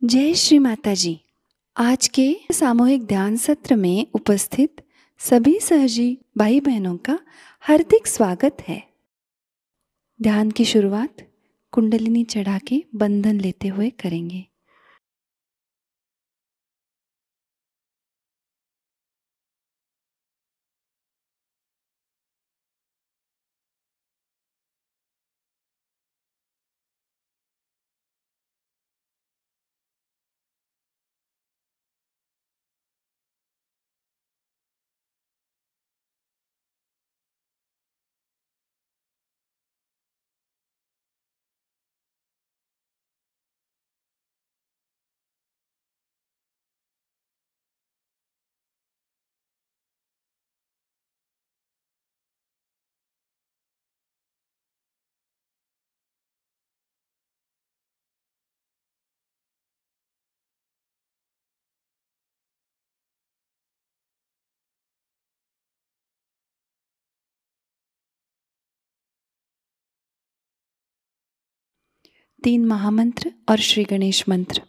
जय श्री माताजी। आज के सामूहिक ध्यान सत्र में उपस्थित सभी सहजी भाई बहनों का हार्दिक स्वागत है। ध्यान की शुरुआत कुंडलिनी चढ़ा के बंधन लेते हुए करेंगे। तीन महामंत्र और श्री गणेश मंत्र।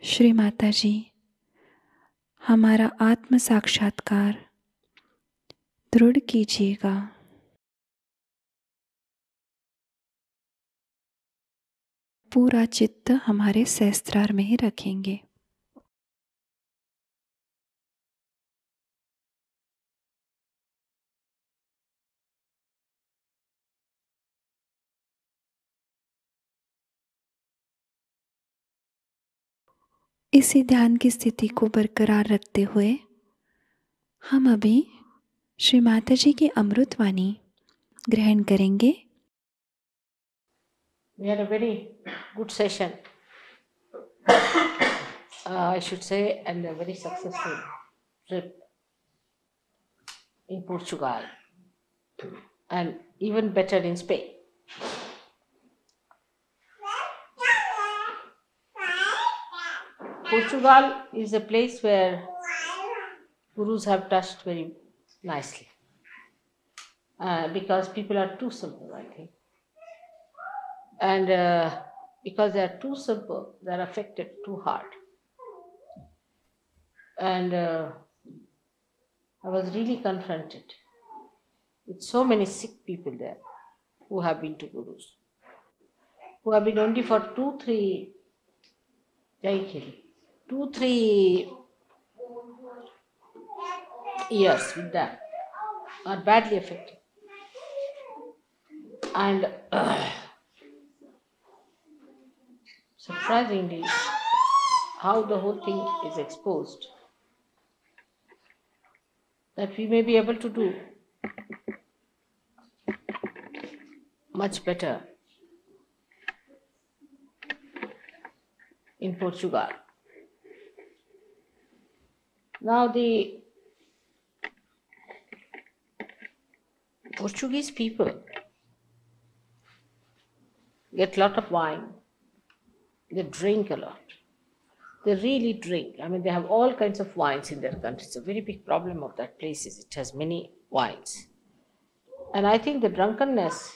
श्री माताजी, हमारा आत्म साक्षात्कार दृढ़ कीजिएगा पूरा चित्त हमारे सहस्त्रार में ही रखेंगे। इसी ध्यान की स्थिति को बरकरार रखते हुए हम अभी श्री माताजी की अमृतवाणी ग्रहण करेंगे। We had a very good session, I should say, and a very successful trip in Portugal, and even better in Spain. Portugal is a place where gurus have touched very nicely, because people are too simple, I think. And because they are too simple, they are affected too hard. And I was really confronted with so many sick people there who have been to gurus, who have been only for 2-3 years with that, are badly affected. And surprisingly, how the whole thing is exposed, that we may be able to do much better in Portugal. Now the Portuguese people get a lot of wine, they drink a lot. They really drink. I mean, they have all kinds of wines in their country. It's a very big problem of that place is it has many wines. And I think the drunkenness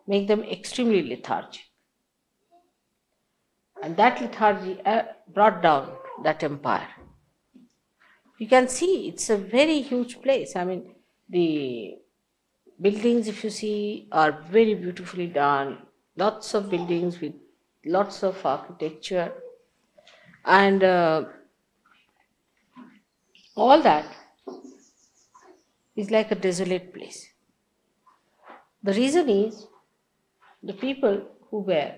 make them extremely lethargic. And that lethargy brought down that empire. You can see it's a very huge place. I mean, the buildings, if you see, are very beautifully done. Lots of buildings with lots of architecture. And all that is like a desolate place. The reason is the people who were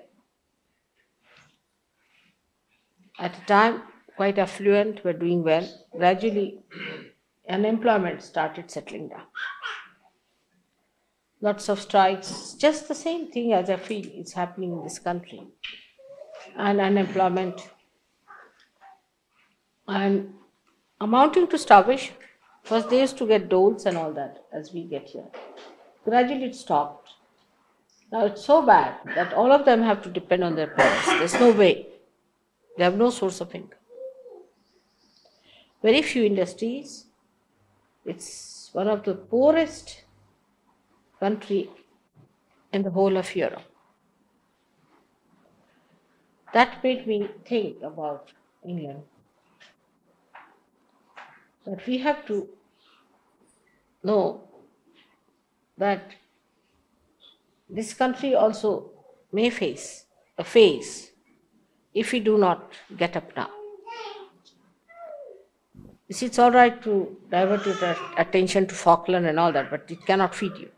at a time quite affluent, were doing well. Gradually, unemployment started settling down. Lots of strikes, just the same thing as I feel is happening in this country. And unemployment and amounting to starvation. First they used to get doles and all that as we get here. Gradually it stopped. Now it's so bad that all of them have to depend on their parents. There's no way. They have no source of income. Very few industries. It's one of the poorest country in the whole of Europe. That made me think about England. But we have to know that this country also may face a phase if we do not get up now. You see, it's all right to divert your attention to Falkland and all that, but it cannot feed you.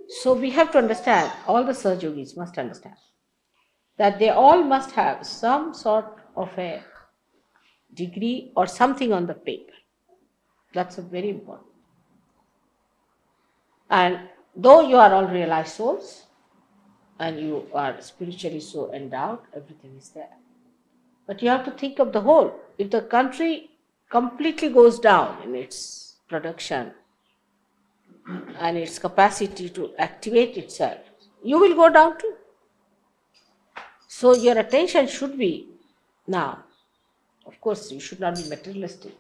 So we have to understand, all the Sahajogis must understand, that they all must have some sort of a degree or something on the paper. That's very important. And though you are all realized souls and you are spiritually so endowed, everything is there. But you have to think of the whole. If the country completely goes down in its production and its capacity to activate itself, you will go down too. So your attention should be now, of course you should not be materialistic,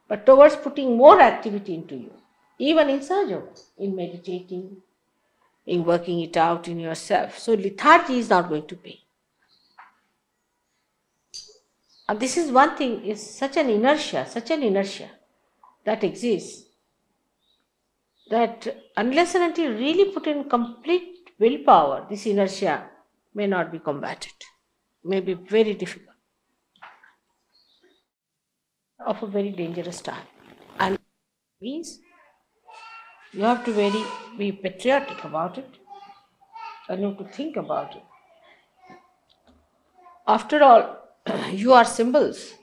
but towards putting more activity into you, even in Sahajayoga, in meditating, in working it out in yourself. So lethargy is not going to pay. And this is one thing, is such an inertia that exists, that unless and until you really put in complete willpower, this inertia may not be combated, may be very difficult, of a very dangerous time. And means you have to be patriotic about it, and you have to think about it. After all, you are symbols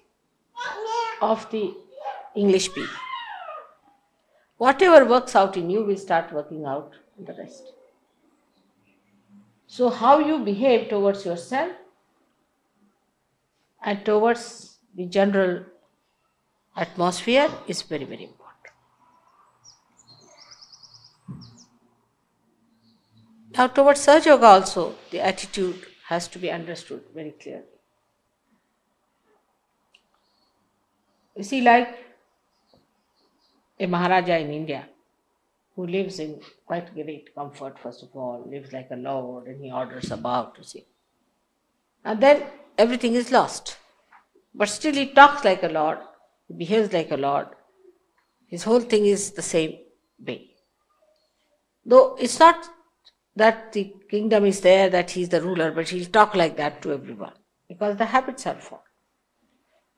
of the English people. Whatever works out in you will start working out in the rest. So how you behave towards yourself and towards the general atmosphere is very, very important. Now towards Sahajayoga also, the attitude has to be understood very clearly. You see, like a Maharaja in India, who lives in quite great comfort, first of all, lives like a lord, and he orders about, you see. And then everything is lost. But still he talks like a lord, he behaves like a lord. His whole thing is the same way. Though it's not that the kingdom is there, that he is the ruler, but he'll talk like that to everyone, because the habits are formed.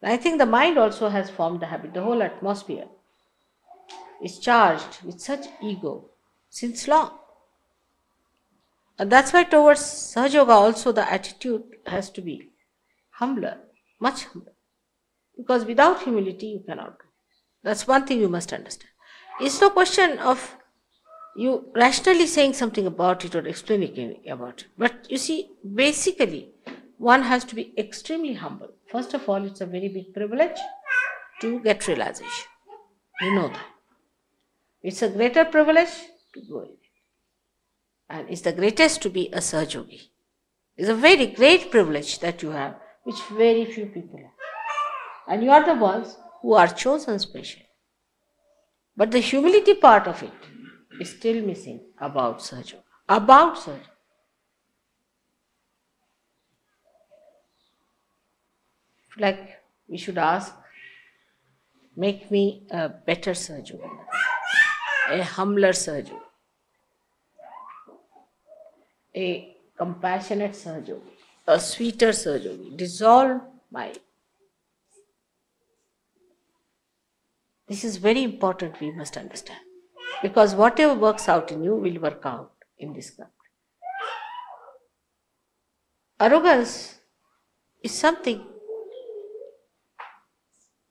I think the mind also has formed the habit. The whole atmosphere is charged with such ego since long. And that's why towards Sahajayoga also the attitude has to be humbler, much humbler. Because without humility you cannot do. That's one thing you must understand. It's no question of you rationally saying something about it or explaining about it. But you see, basically, one has to be extremely humble. First of all, it's a very big privilege to get realization. You know that. It's a greater privilege to go in it. And it's the greatest to be a Sahajogi. It's a very great privilege that you have, which very few people have. And you are the ones who are chosen special. But the humility part of it is still missing about Sahajayoga. About Sahajayoga. Like we should ask, make me a better Sahajogi, a humbler Sahajogi, a compassionate Sahajogi, a sweeter Sahajogi. Dissolve my. This is very important, we must understand. Because whatever works out in you will work out in this country. Arrogance is something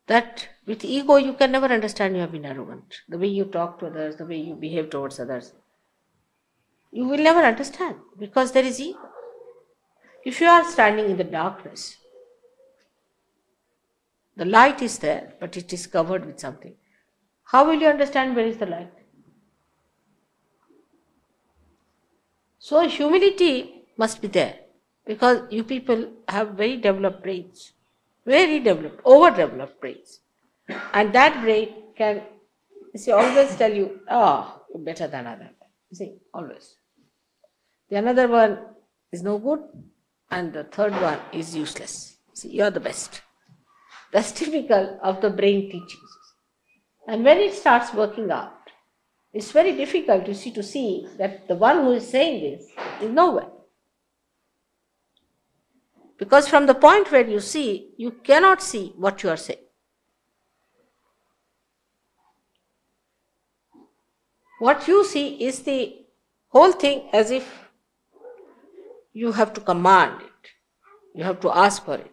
that with ego you can never understand you have been arrogant. The way you talk to others, the way you behave towards others, you will never understand because there is ego. If you are standing in the darkness, the light is there, but it is covered with something. How will you understand where is the light? So humility must be there because you people have very developed brains, very developed, overdeveloped brains. And that brain can, you see, always tell you, oh, you're better than other. You see, always. The another one is no good and the third one is useless. See, you're the best. That's typical of the brain teachings. And when it starts working out, it's very difficult to see that the one who is saying this is nowhere. Because from the point where you see, you cannot see what you are saying. What you see is the whole thing as if you have to command it. You have to ask for it.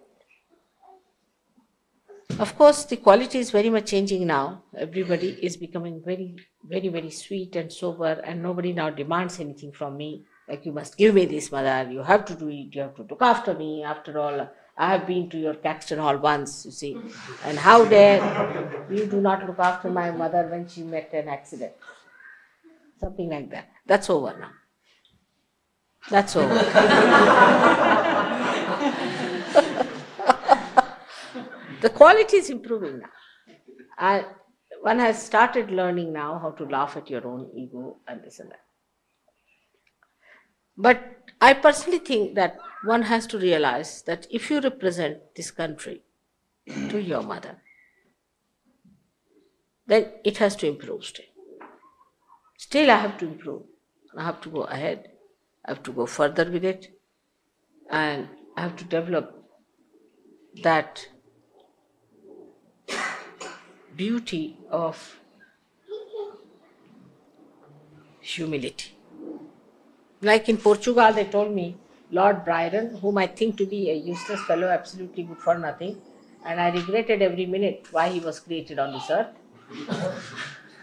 Of course, the quality is very much changing now. Everybody is becoming very, very, very sweet and sober, and nobody now demands anything from me. Like, you must give me this, mother, you have to do it, you have to look after me. After all, I have been to your Caxton Hall once, you see. And how dare you do not look after my mother when she met an accident. Something like that. That's over now. That's over. The quality is improving now. And one has started learning now how to laugh at your own ego and this and that. But I personally think that one has to realize that if you represent this country to your mother, then it has to improve still. Still I have to improve. I have to go ahead. I have to go further with it, and I have to develop that beauty of humility. Like in Portugal, they told me, Lord Byron, whom I think to be a useless fellow, absolutely good for nothing, and I regretted every minute why he was created on this earth.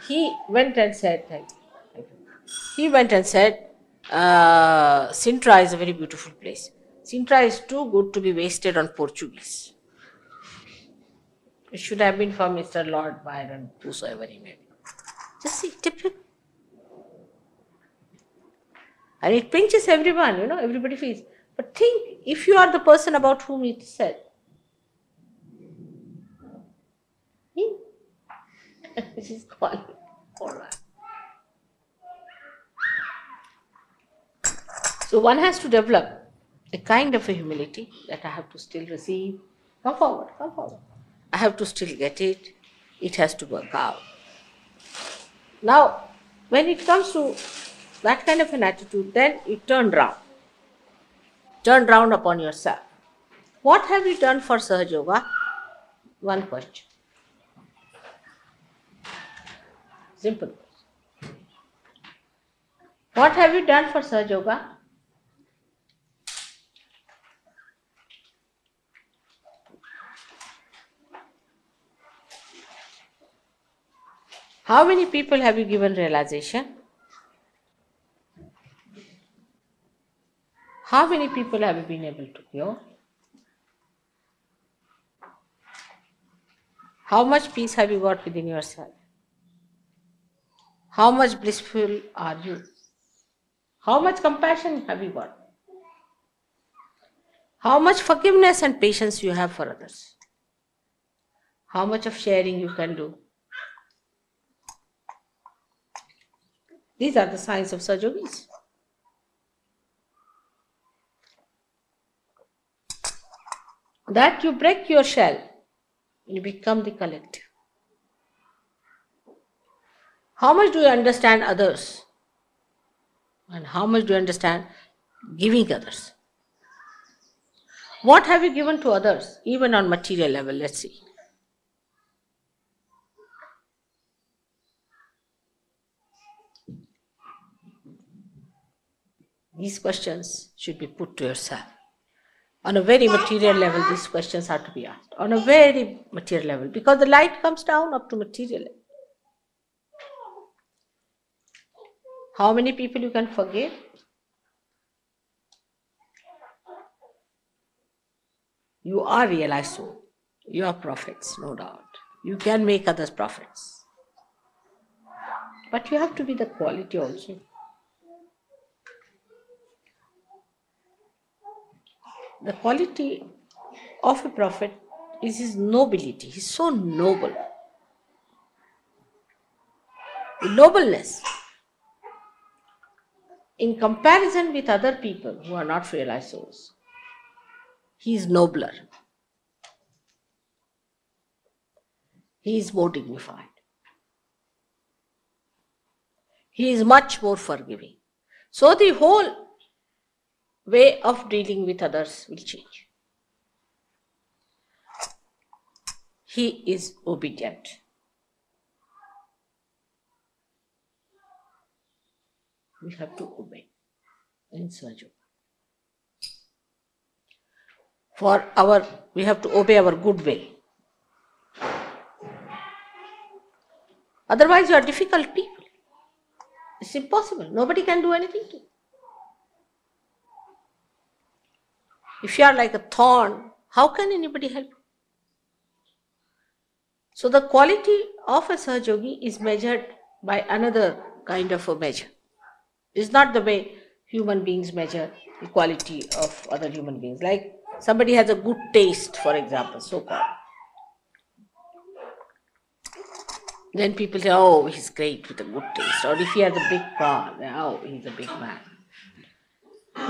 He went and said, Sintra is a very beautiful place. Sintra is too good to be wasted on Portuguese. It should have been for Mr. Lord Byron, whosoever he may be. Just see, typical. And it pinches everyone, everybody feels. But think, if you are the person about whom it is said, this is called, all right. So one has to develop a kind of a humility that I have to still receive. Come forward, come forward. I have to still get it. It has to work out. Now, when it comes to that kind of an attitude, then you turn round. Turn round upon yourself. What have you done for Sahajayoga? One question. Simple question. What have you done for Sahajayoga? How many people have you given realization? How many people have you been able to cure? How much peace have you got within yourself? How much blissful are you? How much compassion have you got? How much forgiveness and patience you have for others? How much of sharing you can do? These are the signs of Sahajogis. That you break your shell, you become the collective. How much do you understand others? And how much do you understand giving others? What have you given to others, even on material level? Let's see. These questions should be put to yourself. On a very material level, these questions are to be asked. On a very material level, because the light comes down up to material level. How many people you can forgive? You are realized soul. You are prophets, no doubt. You can make others prophets. But you have to be the quality also. The quality of a prophet is his nobility. He's so noble. The nobleness. In comparison with other people who are not realized souls, he is nobler. He is more dignified. He is much more forgiving. So the whole way of dealing with others will change. He is obedient. We have to obey in Sahajayoga. We have to obey our good will. Otherwise you are difficult people. It's impossible. Nobody can do anything to you. If you are like a thorn, how can anybody help you? So the quality of a Sahajogi is measured by another kind of a measure. It's not the way human beings measure the quality of other human beings. Like somebody has a good taste, for example, so-called. Then people say, oh, he's great with a good taste. Or if he has a big car, oh, he's a big man.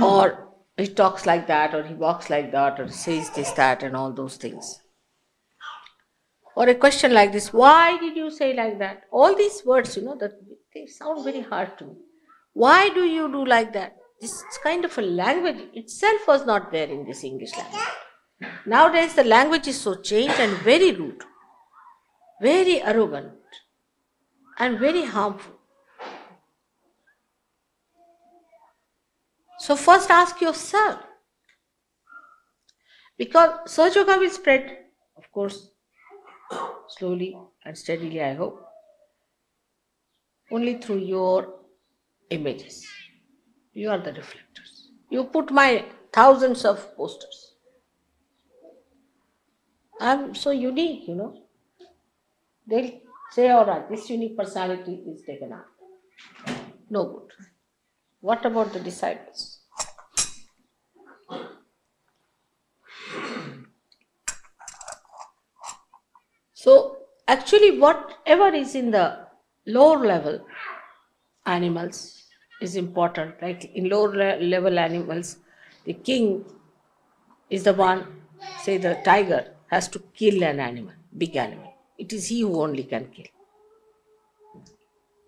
Or he talks like that, or he walks like that, or says this, that, and all those things. Or a question like this, why did you say like that? All these words, that they sound very hard to me. Why do you do like that? This kind of a language itself was not there in this English language. Nowadays the language is so changed and very rude, very arrogant, and very harmful. So first ask yourself, because Sahajayoga will spread, of course, slowly and steadily, I hope, only through your images. You are the reflectors. You put my thousands of posters. I'm so unique, They'll say, all right, this unique personality is taken out. No good. What about the disciples? So, actually, whatever is in the lower level animals is important. Like in lower level animals, the king is the one, say the tiger, has to kill an animal, big animal. It is he who only can kill.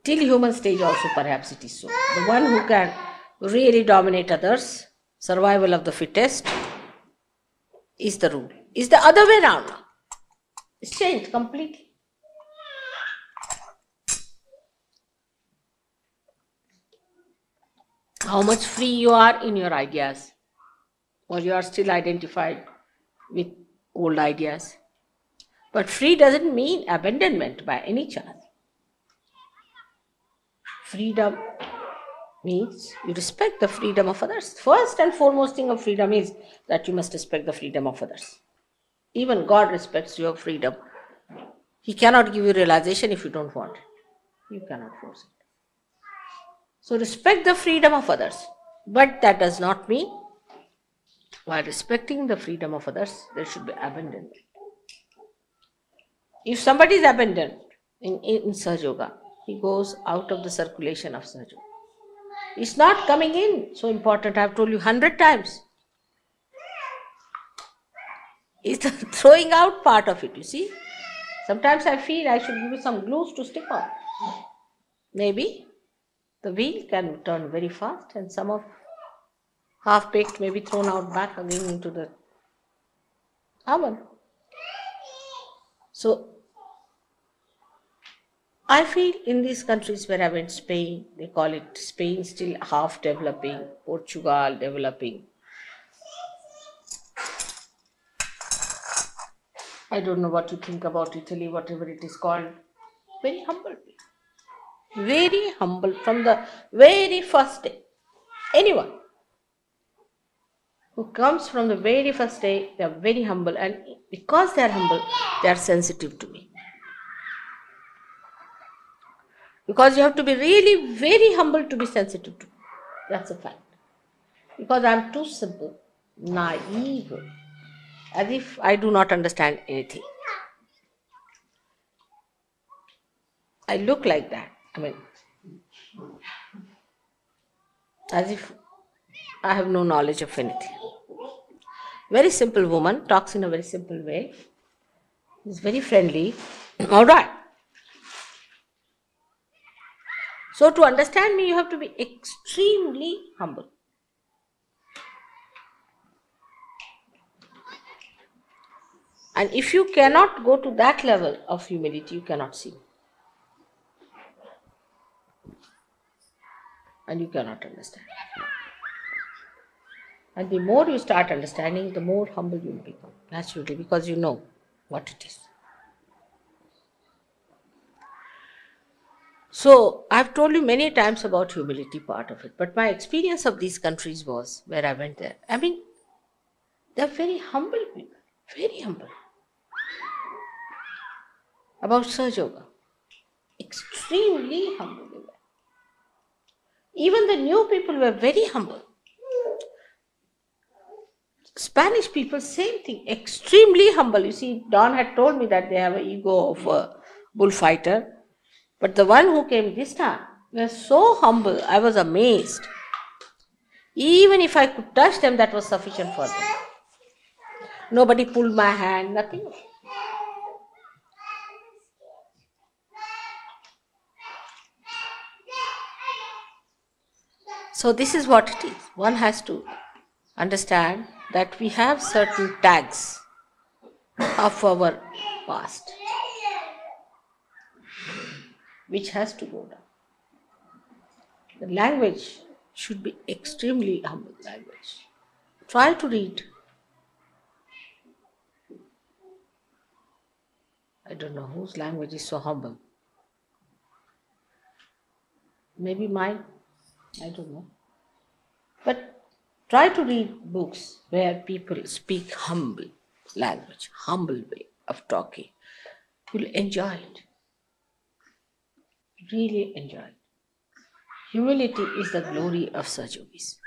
Till human stage also perhaps it is so. The one who can really dominate others, survival of the fittest, is the rule. Is the other way around now. It's changed completely. How much free you are in your ideas, or you are still identified with old ideas. But free doesn't mean abandonment by any chance. Freedom means you respect the freedom of others. First and foremost thing of freedom is that you must respect the freedom of others. Even God respects your freedom. He cannot give you realization if you don't want it. You cannot force it. So respect the freedom of others. But that does not mean while respecting the freedom of others, there should be abandonment. If somebody is abandoned in Sahajayoga, he goes out of the circulation of Sahajayoga. It's not coming in. So important, I have told you 100 times. It's the throwing out part of it, you see. Sometimes I feel I should give you some glues to stick on. Maybe the wheel can turn very fast and some of half-baked may be thrown out back again into the oven. So, I feel in these countries where I went, Spain, they call it Spain still half developing, Portugal developing. I don't know what you think about Italy, whatever it is called. Very humble people. Very humble from the very first day. Anyone who comes from the very first day, they are very humble, and because they are humble, they are sensitive to me. Because you have to be really very humble to be sensitive to me. That's a fact. Because I am too simple, naive, as if I do not understand anything. I look like that. As if I have no knowledge of anything. Very simple woman, talks in a very simple way, is very friendly. All right. So to understand me, you have to be extremely humble. And if you cannot go to that level of humility, you cannot see me. And you cannot understand. And the more you start understanding, the more humble you will become, naturally, because you know what it is. So, I've told you many times about humility part of it, but my experience of these countries was, where I went there, they're very humble people, very humble. About Sahajayoga, extremely humble they were. Even the new people were very humble. Spanish people, same thing, extremely humble. You see, Don had told me that they have an ego of a bullfighter. But the one who came this time was so humble, I was amazed. Even if I could touch them, that was sufficient for them. Nobody pulled my hand, nothing. So this is what it is. One has to understand that we have certain tags of our past, which has to go down. The language should be extremely humble language. Try to read. I don't know whose language is so humble. Maybe mine, I don't know. But try to read books where people speak humble language, humble way of talking. You'll enjoy it. Really enjoy it. Humility is the glory of such yogis.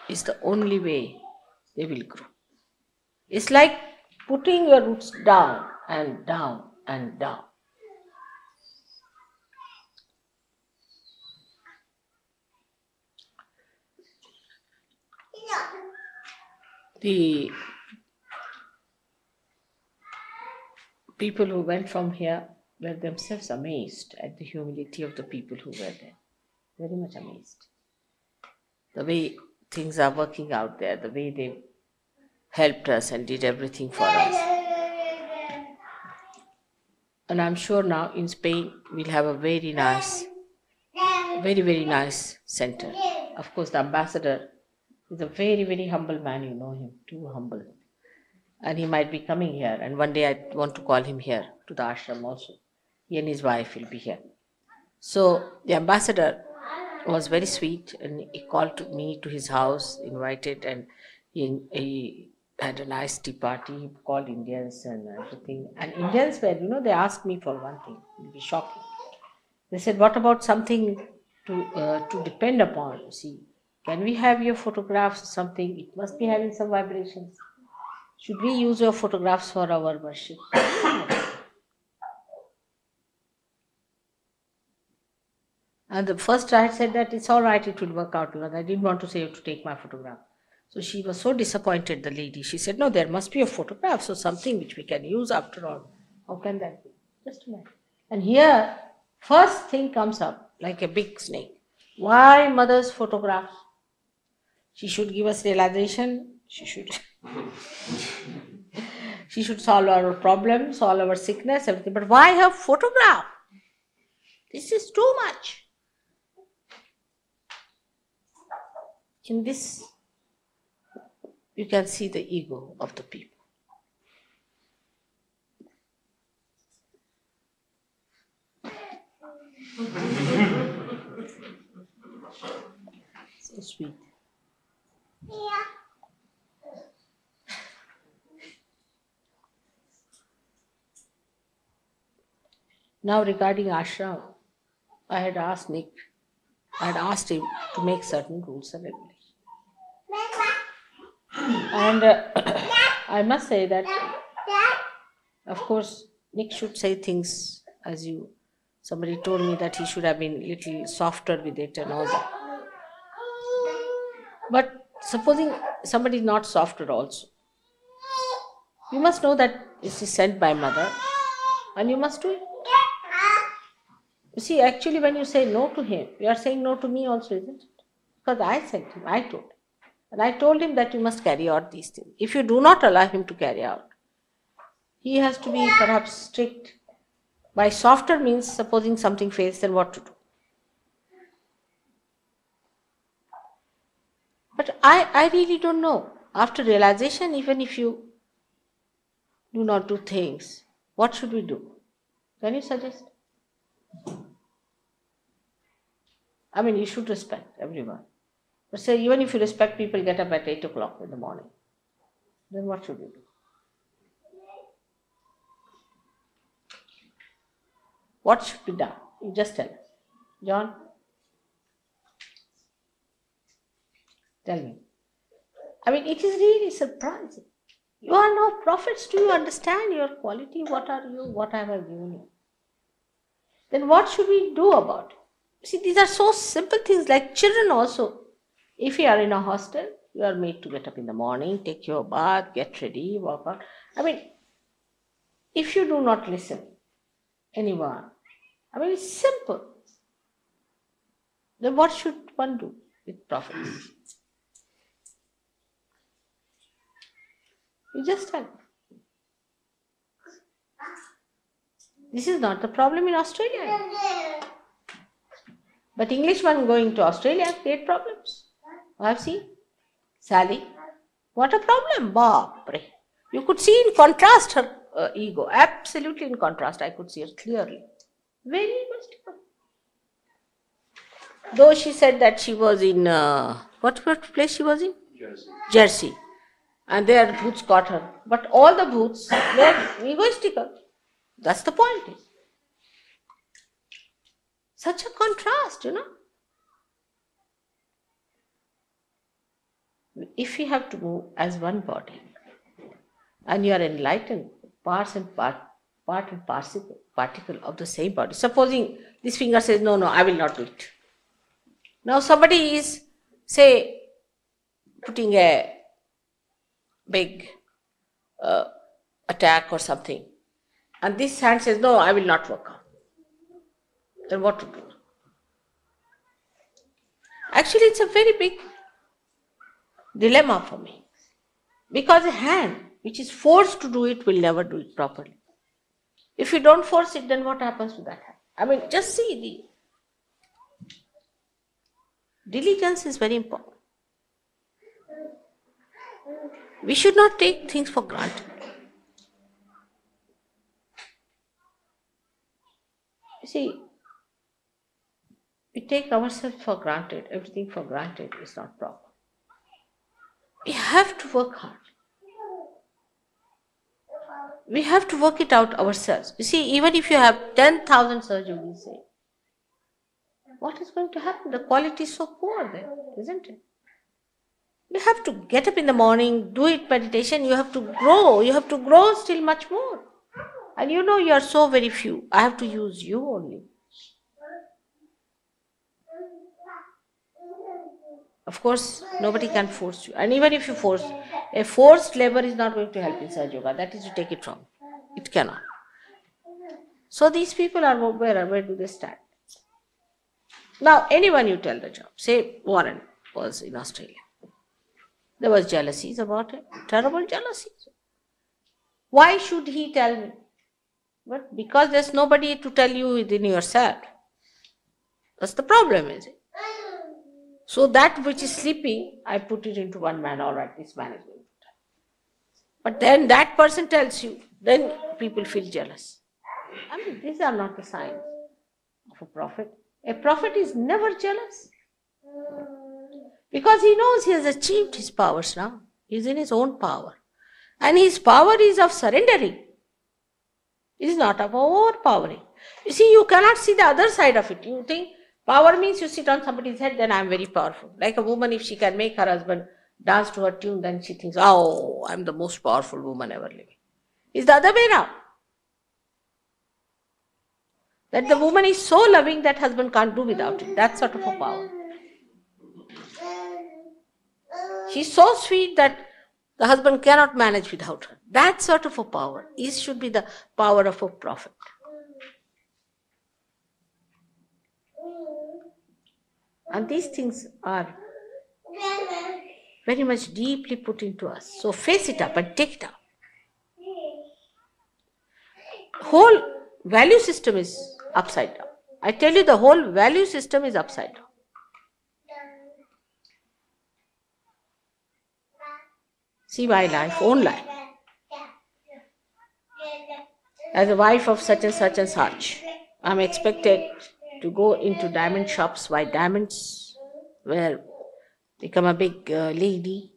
It's the only way they will grow. It's like putting your roots down and down and down. The people who went from here were themselves amazed at the humility of the people who were there. Very much amazed. The way things are working out there, the way they helped us and did everything for us. And I'm sure now in Spain we'll have a very nice, very, very nice center. Of course, the ambassador is a very, very humble man, you know him, too humble. And he might be coming here, and one day I want to call him here to the ashram also. He and his wife will be here. So the ambassador was very sweet, and he called to me to his house, invited, and he had a nice tea party. He called Indians and everything. And Indians were, they asked me for one thing. It'll be shocking. They said, "What about something to depend upon? See, can we have your photographs or something? It must be having some vibrations. Should we use your photographs for our worship?" And the first I said that it's all right, it will work out, because I didn't want to say to take my photograph. So she was so disappointed, the lady. She said, "No, there must be a photograph, so something which we can use after all. How can that be?" Just a minute. And here, first thing comes up like a big snake. Why mother's photographs? She should give us realization. She should solve our problems, solve our sickness, everything. But why her photograph? This is too much. In this, you can see the ego of the people. So sweet. Now regarding ashram, I had asked him to make certain rules and regulations. And I must say that, of course, Nick should say things as somebody told me that he should have been a little softer with it and all that. But supposing somebody is not softer also, you must know that this is sent by mother and you must do it. You see, actually when you say no to him, you are saying no to me also, isn't it? Because I sent him, I told him. And I told him that you must carry out these things. If you do not allow him to carry out, he has to be perhaps strict. By softer means supposing something fails, then what to do? But I really don't know. After realization, even if you do not do things, what should we do? Can you suggest? I mean, you should respect everyone. But say, even if you respect people, get up at 8 o'clock in the morning, then what should we do? What should be done? You just tell us. John? Tell me. I mean, it is really surprising. You are now prophets. Do you understand your quality? What are you? What have I given you? Then what should we do about it? See, these are so simple things, like children also. If you are in a hostel, you are made to get up in the morning, take your bath, get ready, walk out. I mean, if you do not listen, anyone, I mean, it's simple. Then what should one do? with prophets. You just tell. This is not the problem in Australia. But Englishman going to Australia create problems. I have seen. Sally, what a problem, Bapre. You could see in contrast her ego, absolutely in contrast. I could see her clearly. Very egoistical. Though she said that she was in, what place she was in? Jersey. And there bhoots caught her. But all the bhoots were egoistical. That's the point. Such a contrast, If you have to move as one body, and you are enlightened, part and particle of the same body. Supposing this finger says, no, I will not do it. Now somebody is, say, putting a big attack or something, and this hand says, no, I will not work out. Then what to do? Actually, it's a very big dilemma for me. Because a hand which is forced to do it will never do it properly. If you don't force it, then what happens to that hand? I mean, just see, the diligence is very important. We should not take things for granted. You see, we take ourselves for granted, everything for granted is not proper. We have to work hard. We have to work it out ourselves. You see, even if you have 10,000 surgeries, say, what is going to happen? The quality is so poor then, isn't it? You have to get up in the morning, do it meditation, you have to grow. You have to grow still much more. And you are so very few. I have to use you only. Of course, nobody can force you. And even if you force, a forced labor is not going to help in Sahaja Yoga. That is, you take it from. It cannot. So these people are where do they stand? Now, anyone you tell the job, say Warren was in Australia. There was jealousies about it, terrible jealousies. Why should he tell me? But because there's nobody to tell you within yourself. That's the problem, is it? So that which is sleeping, I put it into one man. All right, this man is going to tell. But then that person tells you, then people feel jealous. I mean, these are not the signs of a prophet. A prophet is never jealous. Because he knows he has achieved his powers now. He is in his own power. And his power is of surrendering. It is not of overpowering. You see, you cannot see the other side of it. You think power means you sit on somebody's head, then I am very powerful. Like a woman, if she can make her husband dance to her tune, then she thinks, oh, I am the most powerful woman ever living. It's the other way around. That the woman is so loving that husband can't do without it. That sort of a power. She's so sweet that the husband cannot manage without her. That sort of a power should be the power of a prophet. And these things are very much deeply put into us. So face it up and take it up. Whole value system is upside down. I tell you, the whole value system is upside down. See my life, own life. As a wife of such and such and such, I'm expected to go into diamond shops, buy diamonds, become a big lady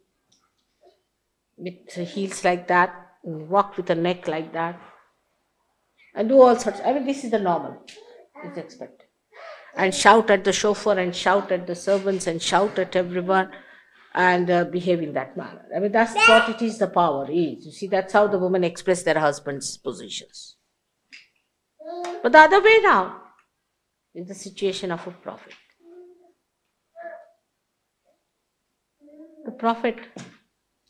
with heels like that, and walk with a neck like that, and do all sorts. I mean, this is the normal. It's expected. And shout at the chauffeur, and shout at the servants, and shout at everyone, and behave in that manner. I mean, that's what it is, the power is. You see, that's how the women express their husbands' positions. But the other way now is the situation of a prophet. The prophet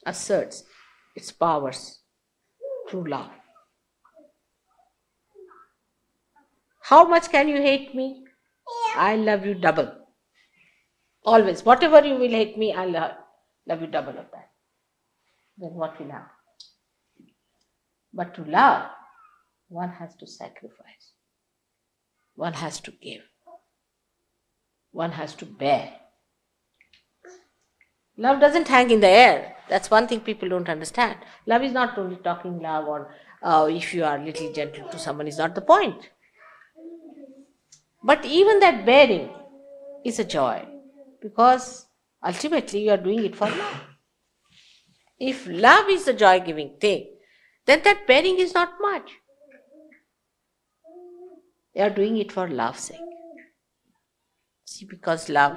asserts its powers through love. How much can you hate me? I love you double. Always. Whatever you will hate me, I'll love you double of that. Then what will happen? But to love, one has to sacrifice. One has to give. One has to bear. Love doesn't hang in the air. That's one thing people don't understand. Love is not only talking love, or if you are a little gentle to someone is not the point. But even that bearing is a joy, because ultimately you are doing it for love. If love is the joy-giving thing, then that bearing is not much. You are doing it for love's sake. See, because love,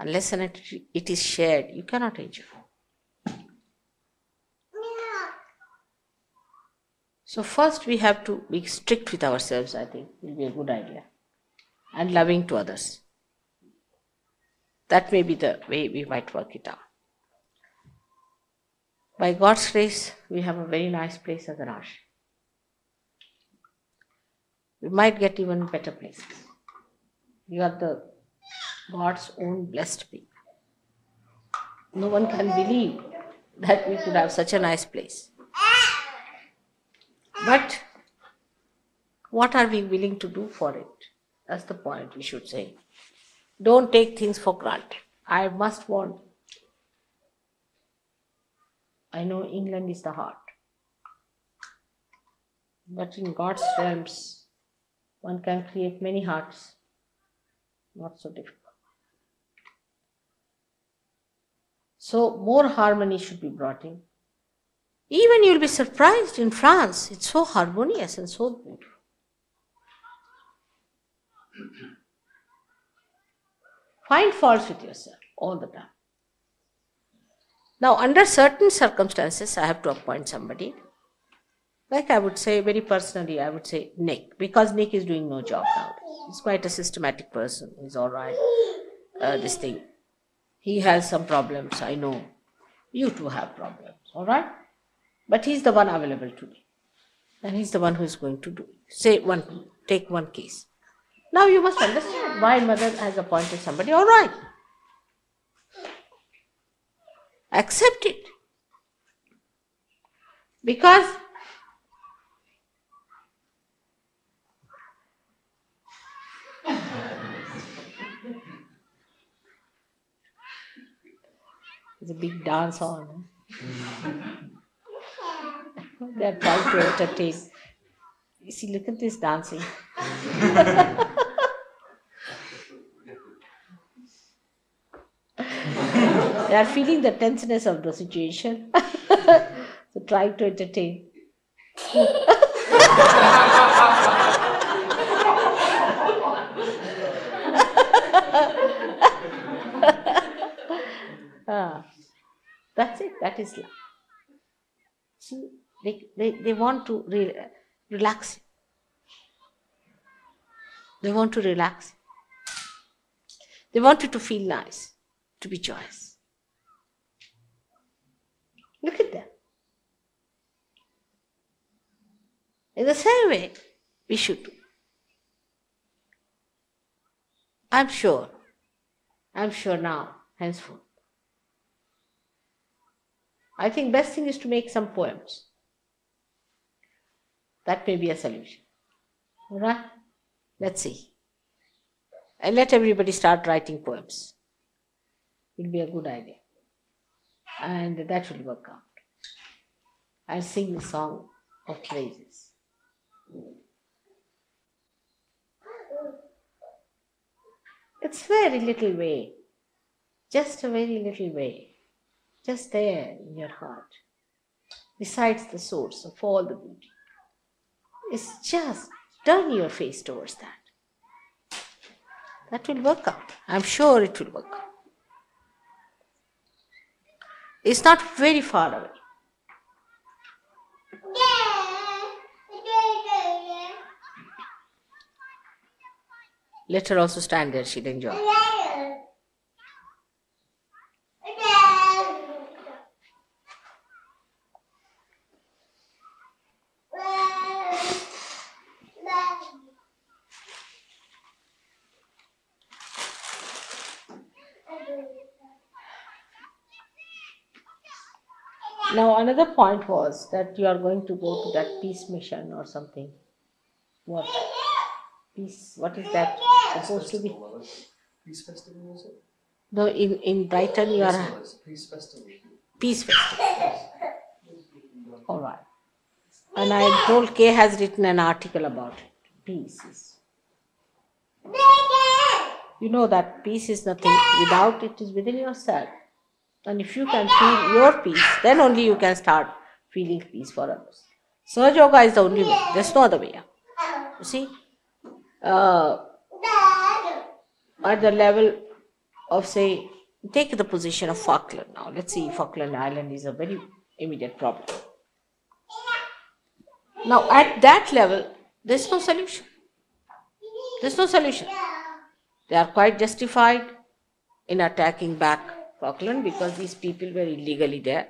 unless and it is shared, you cannot enjoy. So first we have to be strict with ourselves, I think, will be a good idea. And loving to others. That may be the way we might work it out. By God's grace, we have a very nice place as an ashram. We might get even better places. You are the God's own blessed people. No one can believe that we could have such a nice place. But what are we willing to do for it? That's the point we should say. Don't take things for granted. I must want. I know England is the heart. But in God's realms, one can create many hearts. Not so difficult. So more harmony should be brought in. Even you'll be surprised in France. It's so harmonious and so beautiful. Find faults with yourself all the time. Now, under certain circumstances, I have to appoint somebody. Like I would say, very personally, I would say Nick, because Nick is doing no job now. He's quite a systematic person. He's all right. This thing. He has some problems, I know. You too have problems, all right? But he's the one available to me. And he's the one who is going to do it. Take one case. Now you must understand why mother has appointed somebody, all right. Accept it. Because there's a big dance on. They are trying to entertain. You see, look at this dancing. They are feeling the tenseness of the situation. So trying to entertain. That's it. That is love. See, they want to relax. They want to relax. They want you to feel nice, to be joyous. Look at them. In the same way, we should do. I'm sure now, henceforth. I think best thing is to make some poems. That may be a solution. All right? Let's see. And let everybody start writing poems. It will be a good idea. And that will work out. I'll sing the song of praises. It's very little way. Just a very little way. Just there in your heart. Besides the source of all the beauty. It's just turn your face towards that. That will work out. I'm sure it will work out. It's not very far away. Let her also stand there, she'll enjoy. Now another point was that you are going to go to that peace mission or something. What? Peace, what is that supposed to be? Peace festival was it? No, in Brighton you are... Peace festival. Peace festival. All right. And I told Kay has written an article about it. Peace is... You know that peace is nothing without it is within yourself. And if you can feel your peace, then only you can start feeling peace for others. Sahajayoga is the only way. There's no other way. You see, at the level of, say, take the position of Falkland now. Let's see, Falkland Island is a very immediate problem. Now, at that level, there's no solution. There's no solution. They are quite justified in attacking back Falkland because these people were illegally there.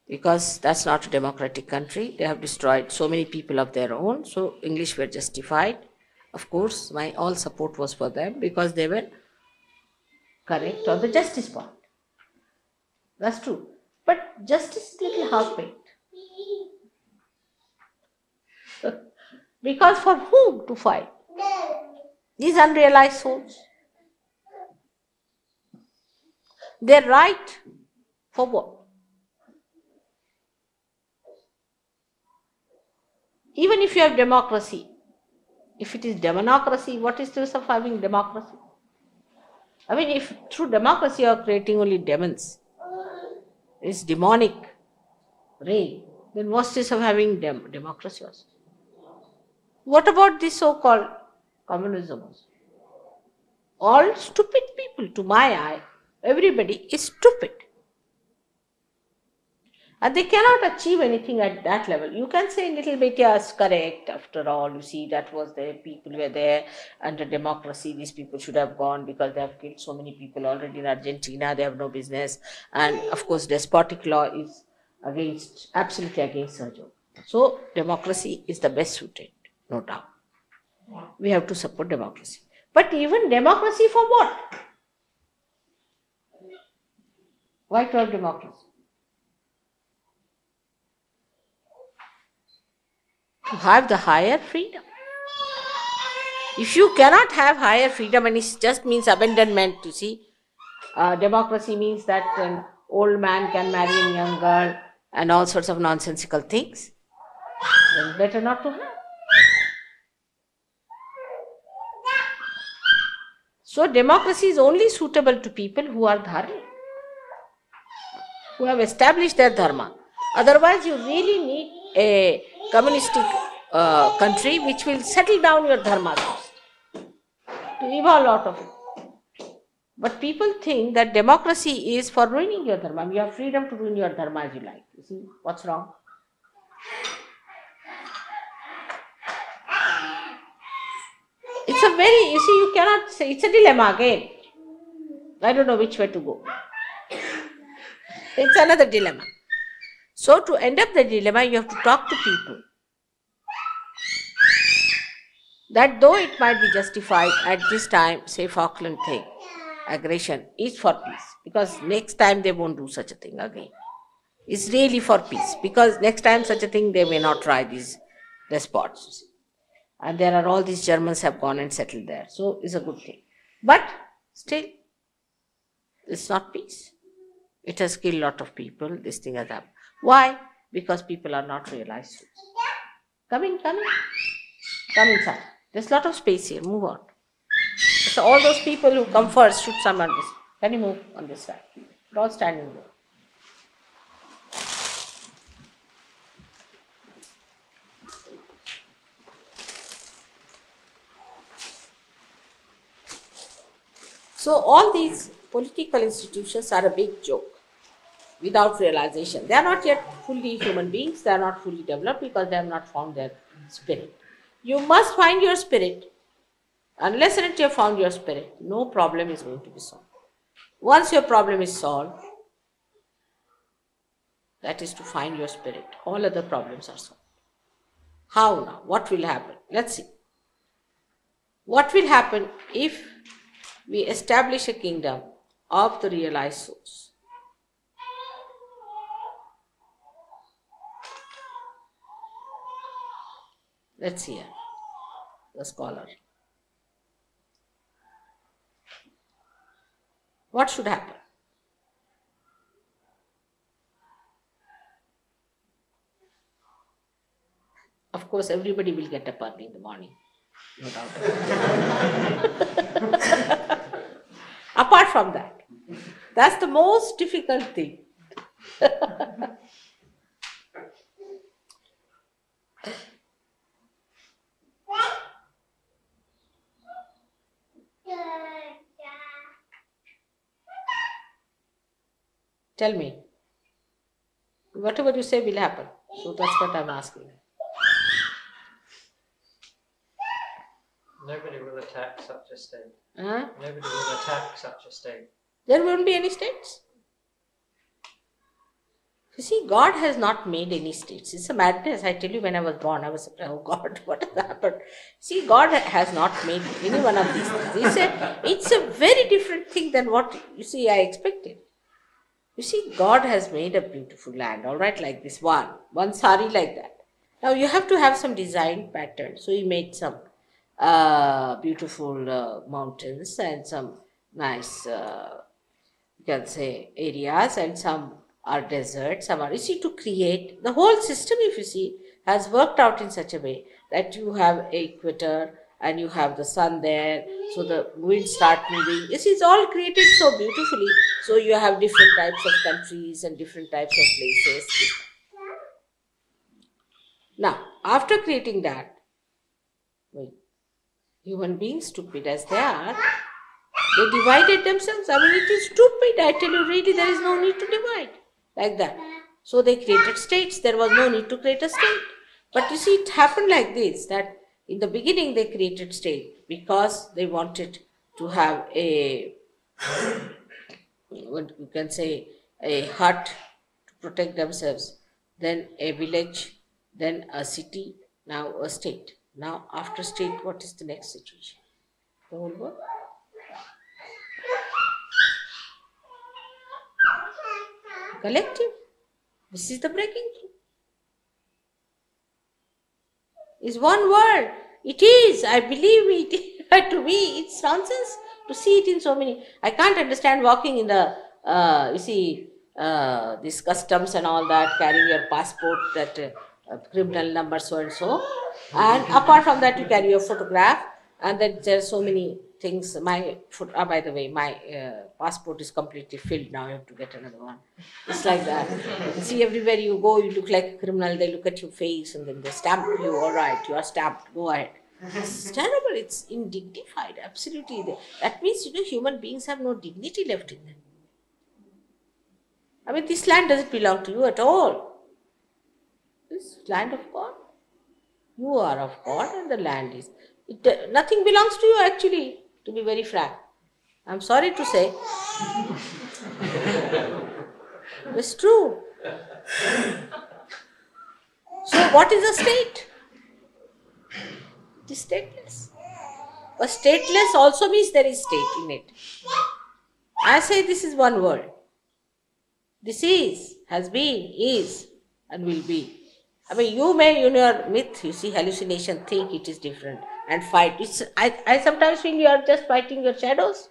Because that's not a democratic country. They have destroyed so many people of their own. So English were justified. Of course, my all support was for them because they were correct on the justice point. That's true. But justice is little half-baked. Because for whom to fight? These unrealized souls. Their right for what? Even if you have democracy, if it is democracy, what is the use of having democracy? I mean, if through democracy you are creating only demons, it's demonic reign, then what's this of having democracy also? What about this so-called communism also? All stupid people, to my eye. Everybody is stupid. And they cannot achieve anything at that level. You can say a little bit, yes, correct. After all, you see, that was the people were there under democracy. These people should have gone because they have killed so many people already in Argentina. They have no business. And of course, despotic law is absolutely against Sahajayoga. So, democracy is the best suited, no doubt. We have to support democracy. But even democracy for what? Why to have democracy? To have the higher freedom. If you cannot have higher freedom, and it just means abandonment, you see, democracy means that an old man can marry a young girl and all sorts of nonsensical things, then better not to have. So democracy is only suitable to people who are dharmic, who have established their dharma. Otherwise, you really need a communistic country which will settle down your dharma first, to evolve out of it. But people think that democracy is for ruining your dharma. You have freedom to ruin your dharma as you like. You see, what's wrong? It's a very, you see, you cannot say, it's a dilemma again. I don't know which way to go. It's another dilemma. So to end up the dilemma, you have to talk to people. That though it might be justified at this time, say Falkland thing, aggression is for peace. Because next time they won't do such a thing again. It's really for peace. Because next time such a thing they may not try, these despots. And there are all these Germans have gone and settled there. So it's a good thing. But still, it's not peace. It has killed a lot of people. This thing has happened. Why? Because people are not realized. Come in. Come inside. There's a lot of space here. Move on. So all those people who come first should come on this. Can you move on this side? We're all standing there. So all these political institutions are a big joke without realization. They are not yet fully human beings. They are not fully developed because they have not found their spirit. You must find your spirit. Unless and until you have found your spirit, no problem is going to be solved. Once your problem is solved, that is to find your spirit. All other problems are solved. How now? What will happen? Let's see. What will happen if we establish a kingdom of the realized souls? Let's hear the scholar. What should happen? Of course, everybody will get up early in the morning. No doubt about it. Apart from that, that's the most difficult thing. Tell me. Whatever you say will happen. So that's what I'm asking. Nobody will attack such a state. Huh? Nobody will attack such a state. There won't be any states. You see, God has not made any states. It's a madness. I tell you, when I was born, I was like, oh God, what has happened? See, God has not made any one of these things. It's a very different thing than what, you see, I expected. You see, God has made a beautiful land, all right, like this one sari like that. Now, you have to have some design pattern. So, He made some beautiful mountains and some nice, you can say, areas, and some are desert, some are, you see, to create the whole system, if you see, has worked out in such a way that you have equator and you have the sun there, so the winds start moving. You see, it's all created so beautifully. So you have different types of countries and different types of places. Now, after creating that, human beings, stupid as they are, they divided themselves. I mean, it is stupid. I tell you, really, there is no need to divide like that. So they created states. There was no need to create a state. But you see, it happened like this, that in the beginning they created state because they wanted to have a, what you can say, a hut to protect themselves, then a village, then a city, now a state. Now, after state, what is the next situation? The whole world. Collective. This is the breaking through. Is one word. It is. I believe it. To me, it's nonsense to see it in so many. I can't understand walking in the, you see, this customs and all that, carrying your passport, that criminal number so and so. And apart from that, you carry your photograph. And then there are so many things. My by the way, my passport is completely filled now. I have to get another one. It's like that. You see, everywhere you go, you look like a criminal. They look at your face and then they stamp you. All right, you are stamped. Go ahead. It's terrible. It's undignified. Absolutely. That means, you know, human beings have no dignity left in them. I mean, this land doesn't belong to you at all. This land of God. You are of God and the land is. Nothing belongs to you actually, to be very frank. I'm sorry to say. It's true. So what is a state? It is stateless. But stateless also means there is state in it. I say this is one word. This is, has been, is, and will be. I mean, you may, in your myth, you see, hallucination, think it is different and fight. I sometimes feel you are just fighting your shadows.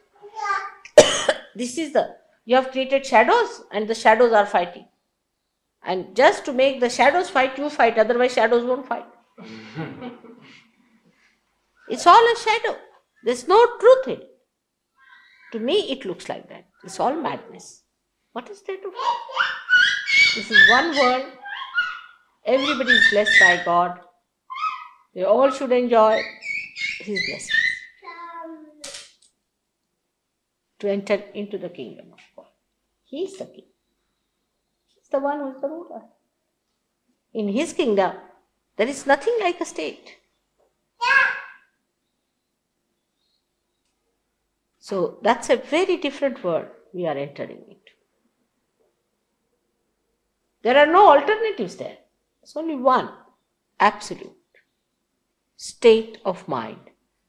This is you have created shadows and the shadows are fighting. And just to make the shadows fight, you fight, otherwise shadows won't fight. It's all a shadow. There's no truth in it. To me, it looks like that. It's all madness. What is there to fight? This is one world. Everybody is blessed by God. They all should enjoy His blessings. To enter into the kingdom of God. He is the king. He is the one who is the ruler. In His kingdom, there is nothing like a state. So that's a very different world we are entering into. There are no alternatives there. There's only one absolute state of mind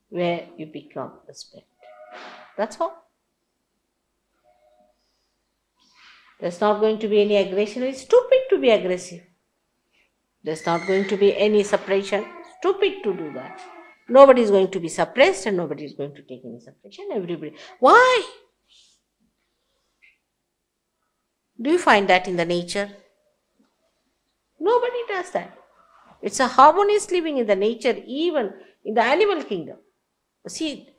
where you become a spirit. That's all. There's not going to be any aggression. It's stupid to be aggressive. There's not going to be any separation. stupid to do that. Nobody is going to be suppressed and nobody is going to take any suppression. Everybody. Why? Do you find that in the nature? Nobody does that. It's a harmonious living in the nature, even in the animal kingdom. See,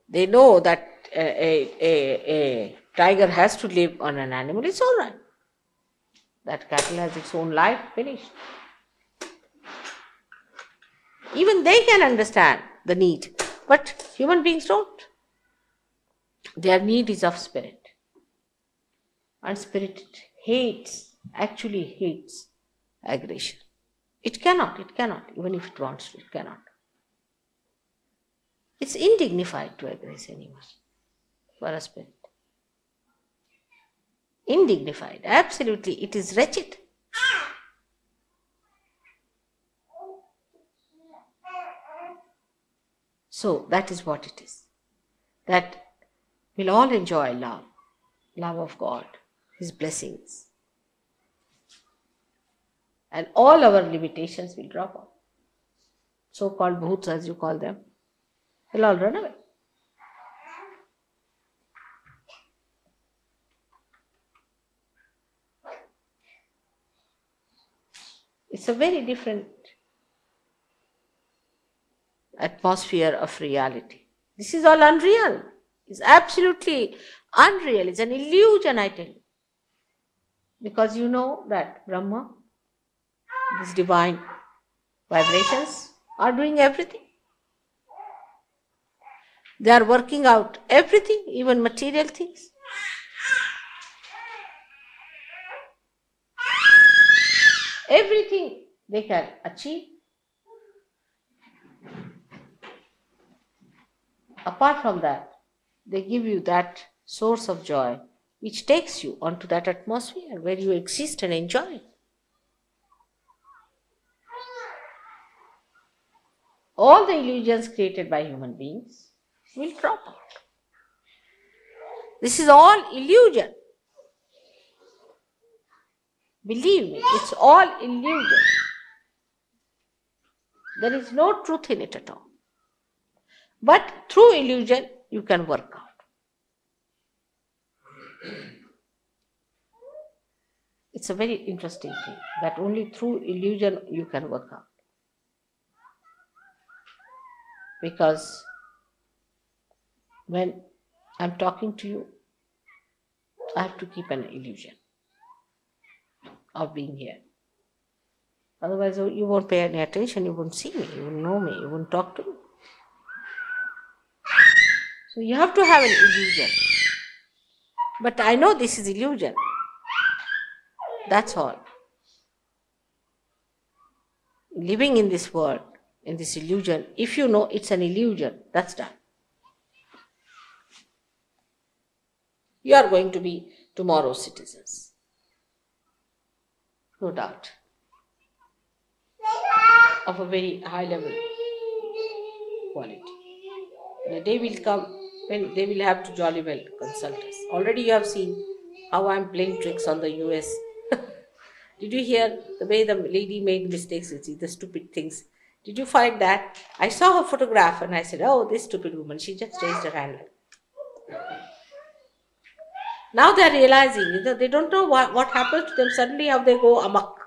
they know that a tiger has to live on an animal. It's all right. That cattle has its own life, finished. Even they can understand the need, but human beings don't. Their need is of spirit. And spirit actually hates aggression. It cannot, even if it wants to, it cannot. It's indignified to aggress anyone for a spirit. Indignified, absolutely, it is wretched. So that is what it is. That we'll all enjoy love of God, His blessings. And all our limitations will drop off. So-called bhuts, as you call them, will all run away. It's a very different atmosphere of reality. This is all unreal. It's absolutely unreal. It's an illusion, I tell you. Because you know that Brahma, these divine vibrations, are doing everything. They are working out everything, even material things. Everything they can achieve. Apart from that, they give you that source of joy which takes you onto that atmosphere where you exist and enjoy. All the illusions created by human beings will drop out. This is all illusion. Believe me, it's all illusion. There is no truth in it at all. But through illusion, you can work out. It's a very interesting thing that only through illusion you can work out. Because when I'm talking to you, I have to keep an illusion of being here. Otherwise, you won't pay any attention, you won't see me, you won't know me, you won't talk to me. So you have to have an illusion. But I know this is illusion. That's all. Living in this world, in this illusion, if you know it's an illusion, that's done. You are going to be tomorrow's citizens. No doubt. Of a very high level quality. The day will come when they will have to jolly well consult us. Already you have seen how I am playing tricks on the US. Did you hear the way the lady made mistakes, the stupid things? Did you find that? I saw her photograph and I said, oh, this stupid woman, she just raised her hand. Now they are realizing, they don't know what happens to them, suddenly how they go amok.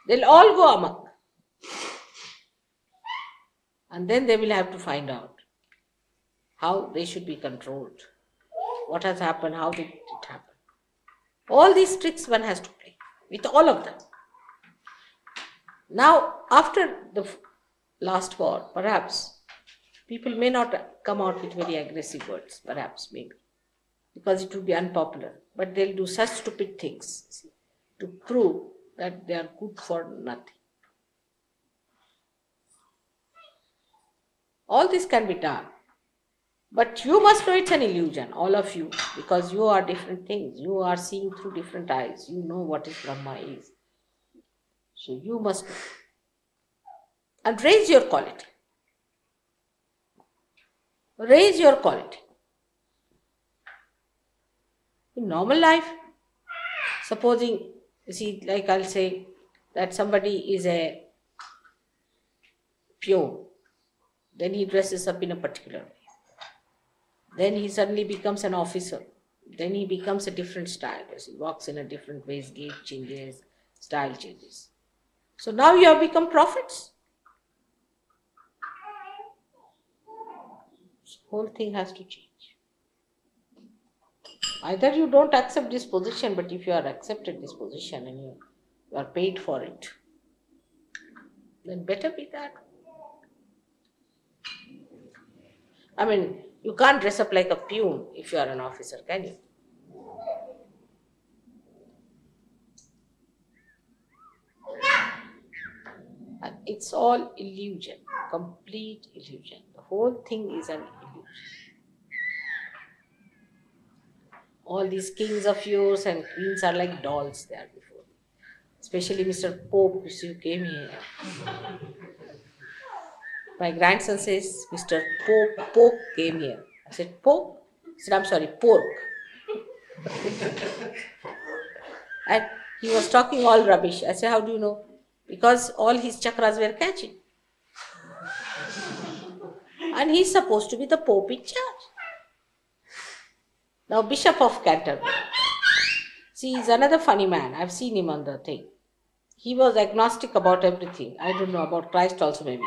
They'll all go amok. And then they will have to find out how they should be controlled. What has happened, how did it happen. All these tricks one has to play, with all of them. Now, after the last war, perhaps, people may not come out with very aggressive words, perhaps, maybe, because it would be unpopular. But they'll do such stupid things to prove that they are good for nothing. All this can be done. But you must know it's an illusion, all of you, because you are different things. You are seeing through different eyes. You know what is Brahma is. So you must know. And raise your quality. Raise your quality. In normal life, supposing, you see, like I'll say that somebody is a peon. Then he dresses up in a particular way. Then he suddenly becomes an officer. Then he becomes a different style. As he walks in a different way, his gait changes, style changes. So now you have become prophets. This whole thing has to change. Either you don't accept this position, but if you are accepted this position and you are paid for it, then better be that. I mean, you can't dress up like a peon if you are an officer, can you? And it's all illusion, complete illusion. The whole thing is an illusion. All these kings of yours and queens are like dolls there before me. Especially Mr. Pope, who came here. My grandson says, Mr. Pope came here. I said, Pope? He said, I'm sorry, pork. And he was talking all rubbish. I said, how do you know? Because all his chakras were catching. And he's supposed to be the Pope in charge. Now, Bishop of Canterbury. See, he's another funny man. I've seen him on the thing. He was agnostic about everything. I don't know, about Christ also maybe.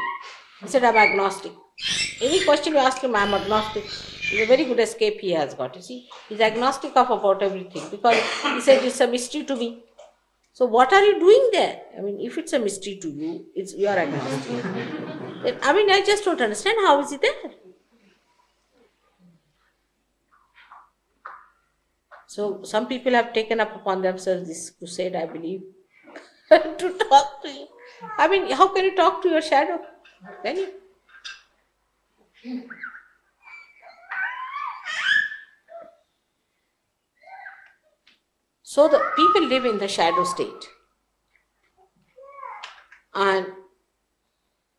He said, I'm agnostic. Any question you ask him, I'm agnostic. It's a very good escape he has got. You see, he's agnostic of about everything because he said it's a mystery to me. So what are you doing there? I mean, if it's a mystery to you, you are agnostic. I mean, I just don't understand how is he there. So some people have taken up upon themselves this crusade, I believe, to talk to you. I mean, how can you talk to your shadow? Can you? So the people live in the shadow state. And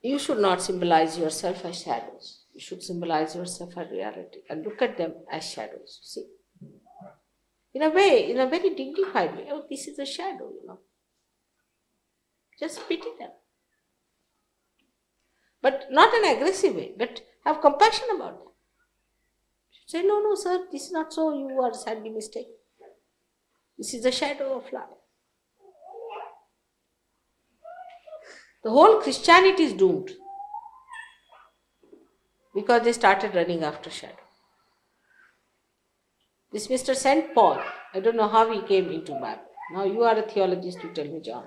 you should not symbolize yourself as shadows. You should symbolize yourself as reality and look at them as shadows. See? In a way, in a very dignified way. Oh, this is a shadow, Just pity them. But not an aggressive way, but have compassion about them. Say, no, sir, this is not so. You are sadly mistaken. This is the shadow of life. The whole Christianity is doomed because they started running after shadow. This Mr. St. Paul, I don't know how he came into Bible. Now you are a theologist, you tell me, John.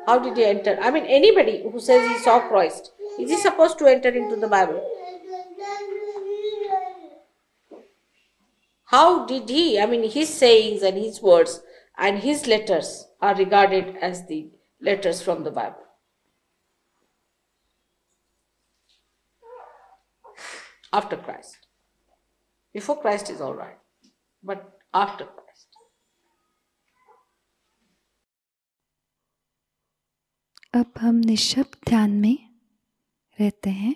How did he enter? I mean, anybody who says he saw Christ, is he supposed to enter into the Bible? How did he? I mean, his sayings and his words and his letters are regarded as the letters from the Bible. After Christ. Before Christ is all right, but after Christ. अब हम निश्शब्द ध्यान में रहते हैं।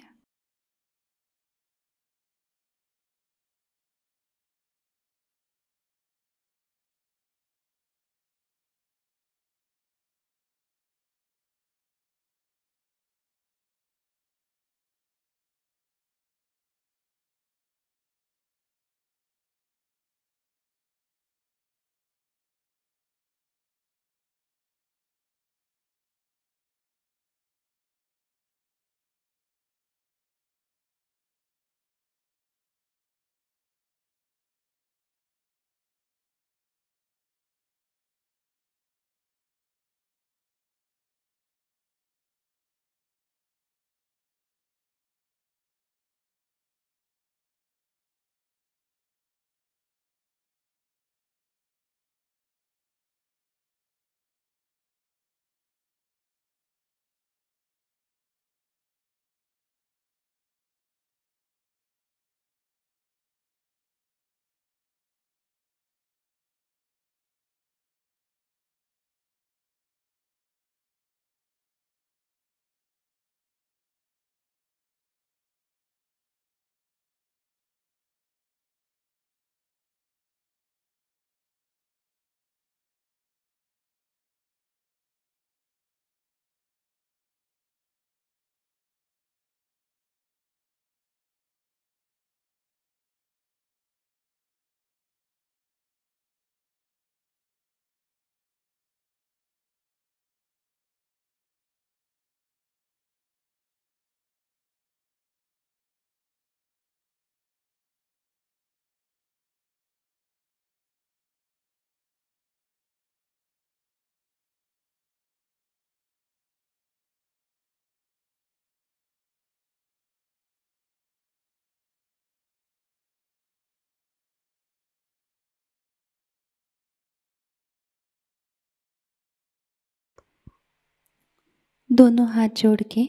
दोनों हाथ जोड़ के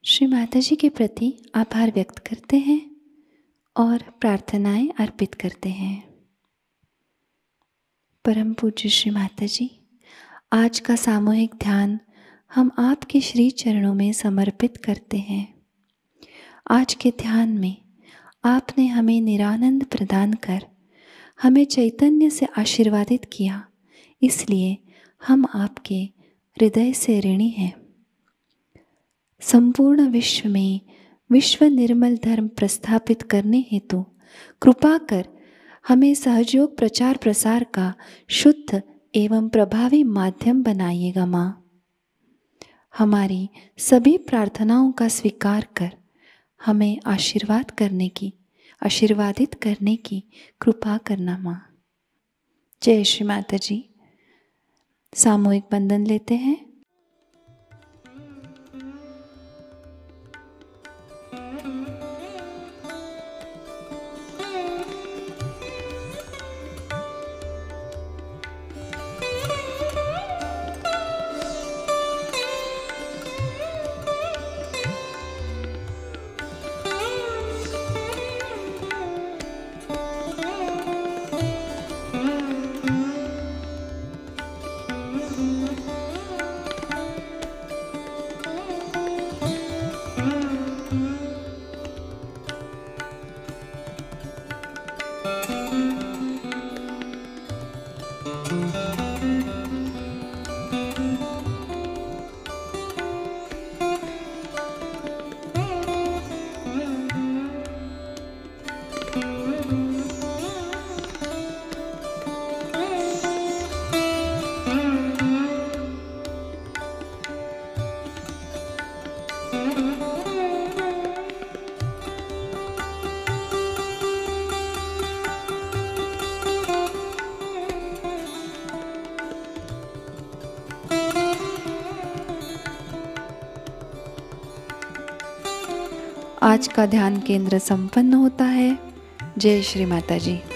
श्री माताजी के प्रति आभार व्यक्त करते हैं और प्रार्थनाएं अर्पित करते हैं। परम पूज्य श्री माताजी, आज का सामूहिक ध्यान हम आपके श्री चरणों में समर्पित करते हैं। आज के ध्यान में आपने हमें निरानंद प्रदान कर हमें चैतन्य से आशीर्वादित किया, इसलिए हम आपके हृदय से ऋणी हैं। संपूर्ण विश्व में विश्व निर्मल धर्म प्रस्थापित करने हेतु कृपा कर हमें सहयोग प्रचार प्रसार का शुद्ध एवं प्रभावी माध्यम बनाइएगा माँ। हमारी सभी प्रार्थनाओं का स्वीकार कर हमें आशीर्वादित करने की कृपा करना माँ। जय श्री माताजी। सामूहिक बंधन लेते हैं। आज का ध्यान केंद्र संपन्न होता है। जय श्री माताजी।